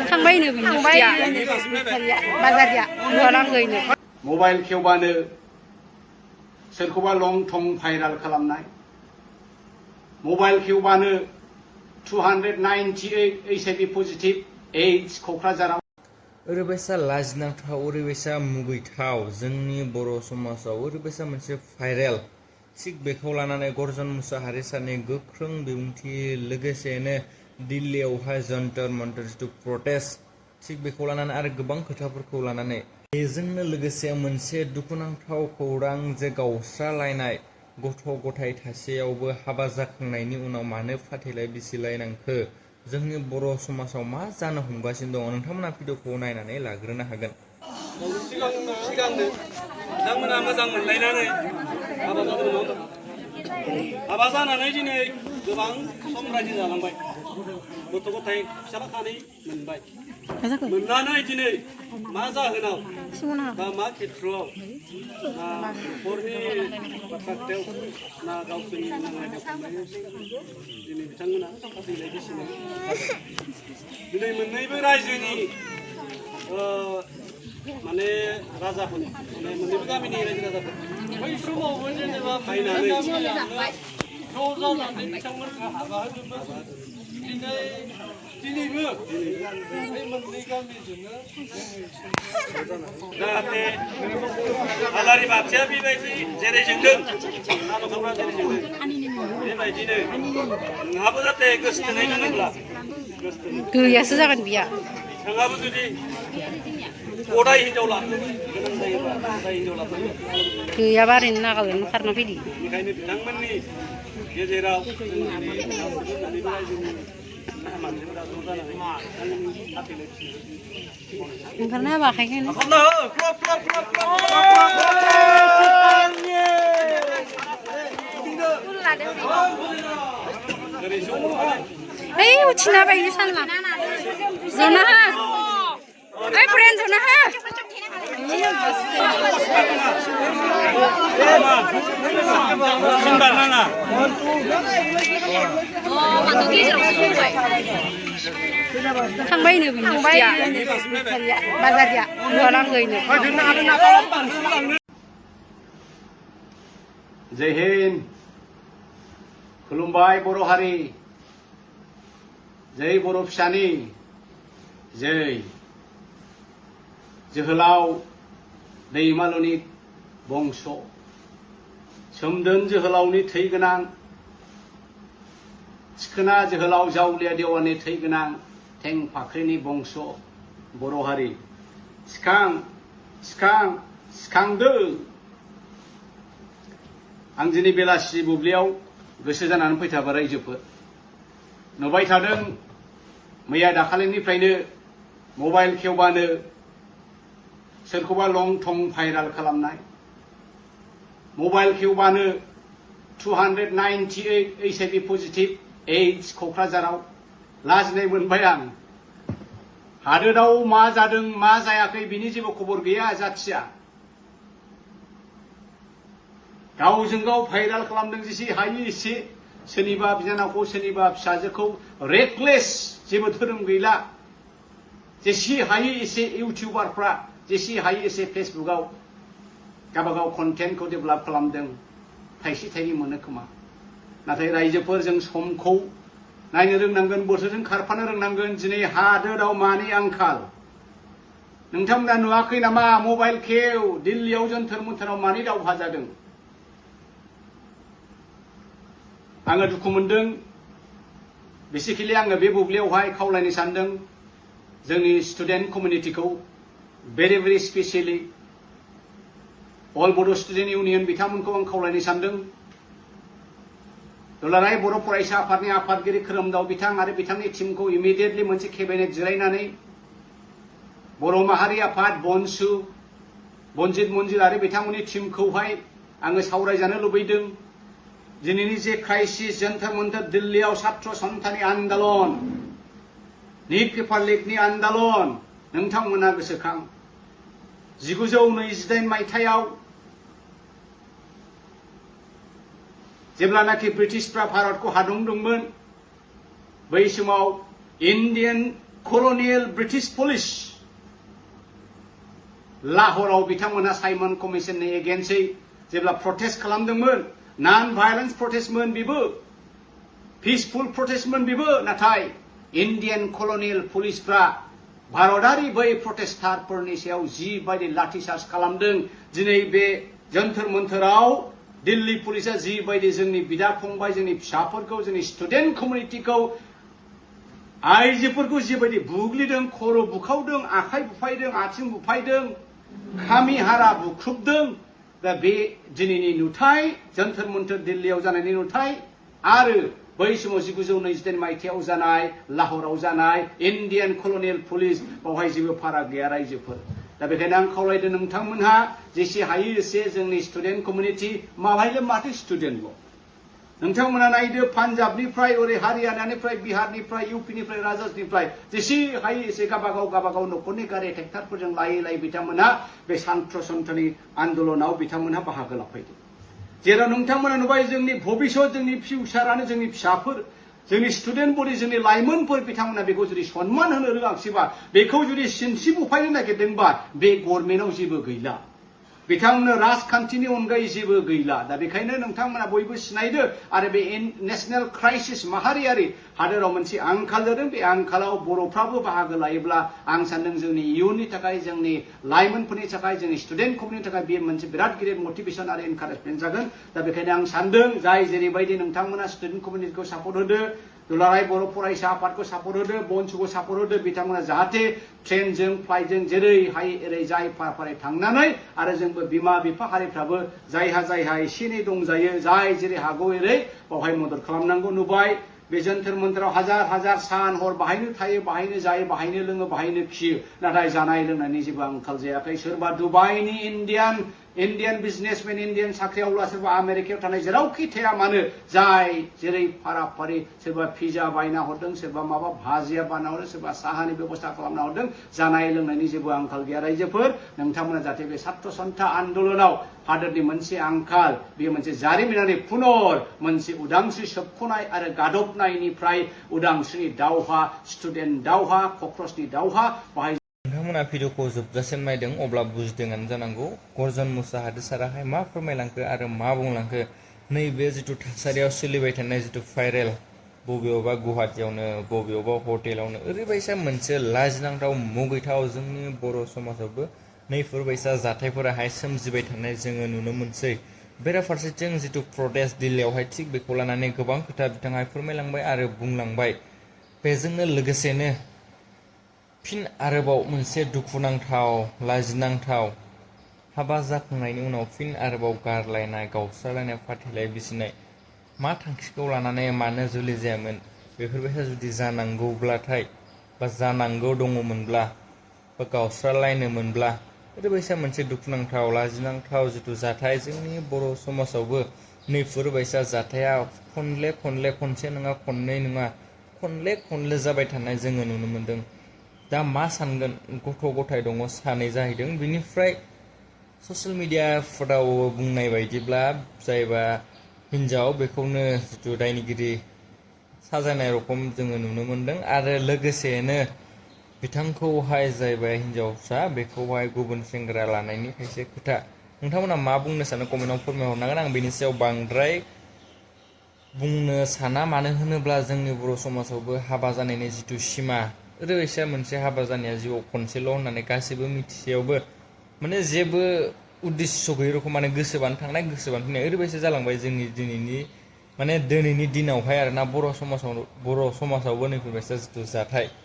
थांबायनो बिनिया बाजारिया नुवालांगैनो मबाइल खेवबानो सोरखौबा लं थं भाइराल खालामनाय मबाइल खेवबानो 298 HIV पजिटिभ एड्स क'क्राझाराव ओरैबायसा लाजिनांथाव ओरैबायसा मुगैथाव जोंनि बर' समाजाव ओरैबायसा मोनसे भाइरेल थिग बेखौ लानानै गर्जन मुसाहारि सारनि गोख्रों बिबुंथि लोगोसेनो दिल्लीयावहाय जन्तर मन्तर जिथु प्रटेस्ट थिग बेखौ लानानै आरो गोबां खोथाफोरखौ लानानै बेजोंनो लोगोसे मोनसे दुखुनांथाव खौरां जे गावस्रालायनाय गथ' गथाय थासेयावबो हाबा जाखांनायनि उनाव मानो फाथैलाय बिसिलायनांखो जोंनि बर' समाजाव मा जानो हमगासिनो दङ नोंथांमोना भिडिअखौ नायनानै लाग्रोनो हागोन। सिगांनो बिथांमोना मोजां मोनलायनानै हाबा जानानै दिनै गोबां सम रायजो जालांबाय गथ' गथाय फिसाला खानै मोनबाय मोननानै दिनै मा जाहोनाव बा मा खेत्रआव ना न'खरनि बाथ्रा खोथायाव ना गावसोरनि नांलायनाय खमलायनाय दिनै बिथांमोना फाथैलाय बिसिलाय दिनै मोननैबो रायजोनि माने राजाफोर माने मोननैबो गामिनि रायजो राजाफोर बै समावबो जेनेबा फैनानै ज' जानानै बिथांमोनखौ हाबा होदोंमोन दिनैबो बे मोननै गामिजोंनो जाहाथे आलारि बाथिया बेबायदि जेरै जोंदों न'खरफ्रा जेरै जोंदों बेबायदिनो नोंहाबो जाहाथे गोसो थोनाय दङब्ला गैयासो जागोन बिया नोंहाबो जुदि गदाय हिनजाव लानो गोनां जायोबा गदाय हिनजाव लाफैयो गैयाबा ओरैनो नागालेण्ड खारना फैदि बेनिखायनो बिथांमोननि गेजेराव मोननैबो रायजोनि मानसिफोरा ज' जानानै फाथैलाय ओंखारनो हाबा आखाइखौनो ओइ उथिना बायनो सानला जना हो ओइ ब्रेन जना हो थांबायनो बिनिया बाजारिया नुवालांगैनो जय हिन्द खुलुमबाय बर' हारि जय बर' फिसानि जय जोहोलाव दैमालुनि बंस सोमदोन जोहोलावनि थै गोनां सिखोना जोहोलाव जावलिया देवानि थै गोनां थें फाख्रिनि बंस बर' हारि सिखां सिखां सिखांदों आं दिनै बेलासि बुब्लियाव गोसो जानानै फैथारबाय रायजोफोर नुबाय थादों मैया दाखालिनिफ्रायनो मबाइल खेवबानो सोरखौबा लं थं भाइराल खालामनाय मबाइल खेवबानो 298 HIV पजिटिभ एड्स क'क्राझाराव लाजिनाय मोनबाय आं हादोराव मा जादों मा जायाखै बिनि जेबो खबर गैया जाथिया गावजों गाव भाइराल खालामदों जेसे हायो एसे सोरनिबा बिनानावखौ सोरनिबा फिसाजोखौ रेकलेस जेबो धोरोम गैला जेसे हायो एसे इउटिउबारफ्रा जेसे हायो एसे फेसबुकआव गावबागाव कन्टेन्टखौ डेभेलप खालामदों थाइसे थाइनै मोनो खोमा नाथाय रायजोफोर जों समखौ नायनो रोंनांगोन बोथोरजों खारफानो रोंनांगोन दिनै हादोराव मानि आंखाल नोंथांमोना नुवाखै नामा मबाइल खेव दिल्लीयाव जन्तर मन्तराव मानि दावहा जादों आङो दुखु मोनदों बेसिकेलि आङो बे बुब्लियावहाय खावलायनो सानदों जोंनि स्टुडेन्ट कमिउनिटिखौ भेरि स्पेसियेलि अल बड' स्टुडेन्ट इउनियन बिथांमोनखौ आं खावलायनो सानदों दुलाराय बर' फरायसा आफादनि आफादगिरि खोरोमदाव बिथां आरो बिथांनि टीमखौ इमिडियेटलि मोनसे केबिनेट जिरायनानै बर' माहारि आफाद बनसु बनजित मन्जिल आरो बिथांमोननि टीमखौहाय आङो सावरायजानो लुबैदों दिनैनि जे क्राइसिस जन्तर मन्तर दिल्लीयाव छात्र सन्थानि आन्दोलन नीट पेपार लिकनि आन्दोलन नोंथांमोना गोसोखां 1928 मायथाइयाव जेब्लानाखि ब्रिटिशफ्रा भारतखौ हादंदोंमोन बै समाव इन्डियान colonial British police लाहौराव बिथांमोना साइमन कमिशननि एगेन्स्टै जेब्ला प्रटेस्ट खालामदोंमोन नन भायलेंस प्रटेस्टमोन बेबो पिसफुल प्रटेस्टमोन बेबो नाथाय इन्डियान कलनियेल पुलिसफ्रा भारतारि बै प्रटेस्टारफोरनि सायाव जिबायदि लाठिचार्ज खालामदों दिनै बे जन्तर मन्तराव दिल्ली पुलिसा जिबायदि जोंनि बिदा फंबाय जोंनि फिसाफोरखौ जोंनि स्टुडेन्ट कमिउनिटिखौ आइजोफोरखौ जिबायदि बुग्लिदों खर' बुखावदों आखाइ बुफायदों आथिं बुफायदों खामि हारा बुख्रुबदों दा बे दिनैनि नुथाय जन्तर मन्तर दिल्लीयाव जानायनि नुथाय आरो बै समाव 1929 मायथाइयाव जानाय लाहौराव जानाय इन्डियान कलनियेल पुलिस बावहाय जेबो फाराग गैया रायजोफोर दा बेखायनो आं खावलायदों नोंथांमोनहा जेसे हायो एसे जोंनि स्टुडेन्ट कमिउनिटि माबायले माथो स्टुडेन्टल' नोंथांमोना नायदो पान्जाबनिफ्राय ओरै हारियानानिफ्राय बिहारनिफ्राय इउपिनिफ्राय राजस्थाननिफ्राय जेसे हायो एसे गाबागाव न'खरनि गारि ट्रेक्टरफोरजों लायै बिथांमोनहा बे सान्त्र सन्थनि आन्दोलनाव बिथांमोनहा बाहागो लाफैदों जेराव नोंथांमोना नुबाय जोंनि भबिष्यत जोंनि फिउचारानो जोंनि फिसाफोर जोंनि स्टुडेन्ट बडि जोंनि लाइमोनफोर बिथांमोना बेखौ जुदि सन्मान होनो रोङाखिसैबा बेखौ जुदि सिनस्रि बुफायनो नागिरदोंबा बे गभर्नमेन्टआव जेबो गैला बिथांमोननो राजखान्थिनि अनगायै जेबो गैला दा बेखायनो नोंथांमोना बयबो सिनायदो आरो बे नेशनेल क्राइसिस माहारियारि हादोराव मोनसे आंखाल जादों बे आंखालाव बर'फ्राबो बाहागो लायोब्ला आं सानदों जोंनि इयुननि थाखाय जोंनि लाइमोनफोरनि थाखाय जोंनि स्टुडेन्ट कमिउनिटिनि थाखाय बेयो मोनसे बिराद गिदिर मटिभेसन आरो एनकारेजमेन्ट जागोन दा बेखायनो आं सानदों जाय जेरैबायदि नोंथांमोना स्टुडेन्ट कमिउनिटिखौ सापर्ट होदो दुलाराय बर' फरायसा आफादखौ सापर्ट होदो बन्सुखौ सापर्ट होदो बिथांमोना जाहाथे ट्रेनजों फ्लाइटजों जेरै हायो एरै जाय फारै थांनानै आरो जोंबो बिमा बिफा हारिफ्राबो जायहा एसे एनै दंजायो जाय जेरै हागौ एरै बावहाय मदद खालामनांगौ नुबाय बे जन्तर मन्तराव हाजार सान हर बाहायनो थायो बाहायनो जायो बाहायनो लोङो बाहायनो खियो नाथाय जानाय लोंनायनि जेबो आंखाल जायाखै सोरबा दुबाइनि इन्डियान बिजनेसमेन इन्डियान साख्रिआवला सोरबा आमेरिकायाव थानाय जेरावखि थाया मानो जाय जेरै फारि सोरबा पिज्जा बायना हरदों सोरबा माबा भाजिया बायना हरदों सोरबा साहानि बेबस्था खालामना हरदों जानाय लोंनायनि जेबो आंखाल गैया रायजोफोर नोंथांमोना जाहाथे बे छात्र सन्था आन्दोलनाव हादोरनि मोनसे आंखाल बेयो मोनसे जारिमिनारि पुनर मोनसे उदांस्रि सोबख'नाय आरो गादबनायनिफ्राय उदांस्रिनि दावहा स्टुडेन्ट दावहा कक्रसनि दावहा बाहाय नोंथांमोना भिडिअखौ जोबजासिम नायदों अब्ला बुजिदोंआनो जानांगौ गर्जन मुसाहारि साराहाय मा फोरमायलांखो आरो मा बुंलांखो नैबे जिथु थासारियाव सोलिबाय थानाय जिथु भाइरेल बबेयावबा गुवाहाटियावनो बबेयावबा हटेलावनो ओरैबायसा मोनसे लाजिनांथाव मुगैथाव जोंनि बर' समाजावबो नैफोरबायसा जाथायफोराहाय सोमजिबाय थानाय जोङो नुनो मोनसै बेराफारसेथिं जिथु प्रटेस्ट दिल्लीयावहाय थिग बेखौ लानानै गोबां खोथा बिथाङा फोरमायलांबाय आरो बुंलांबाय बेजोंनो लोगोसेनो फिन आरोबाव मोनसे दुखुनांथाव लाजिनांथाव हाबा जाखांनायनि उनाव फिन आरोबाव गारलायनाय गावस्रालायनाय फाथैलाय बिसिनाय मा थांखिखौ लानानै मानो जुलि जायामोन बेफोरबायसा जुदि जानांगौब्लाथाय बा जानांगौ दङमोनब्ला बा गावस्रालायनो मोनब्ला ओरैबायसा मोनसे दुखुनांथाव लाजिनांथाव जिथु जाथाय जोंनि बर' समाजावबो नैफोरबायसा जाथाया खनसे नङा खननै नङा खनले जाबाय थानाय जोङो नुनो मोनदों दा मा सानगोन गथ' गथाय दङ सानै जाहैदों बिनिफ्राय ससियेल मिडियाफोराव बुंनाय बायदिब्ला जायबा हिन्जाव बेखौनो जिथु दायनिगिरि साजायनाय रखम जोङो नुनो मोनदों आरो लोगोसेनो बिथांखौहाय जायबा हिन्जावसा बेखौहाय गुबुन सेंग्रा लानायनि खायसे खोथा नोंथांमोना मा बुंनो सानो कमेन्टआव फोरमायहरनांगोन आं बेनि सायाव बांद्राय बुंनो साना मानो होनोब्ला जोंनि बर' समाजावबो हाबा जानायनि जिथु सिमा ओरैबायसा मोनसे हाबा जानाया जिउआव खनसेल' होननानै गासैबो मिथिसेयावबो माने जेबो उद्देश्य गैयै रखम माने गोसोबानो थांनाय गोसोबानो फैनाय ओरैबायसा जालांबाय जोंनि दिनैनि दिनावहाय आरोना बर' समाजावबो नैफोरबायसा जिथु जाथाय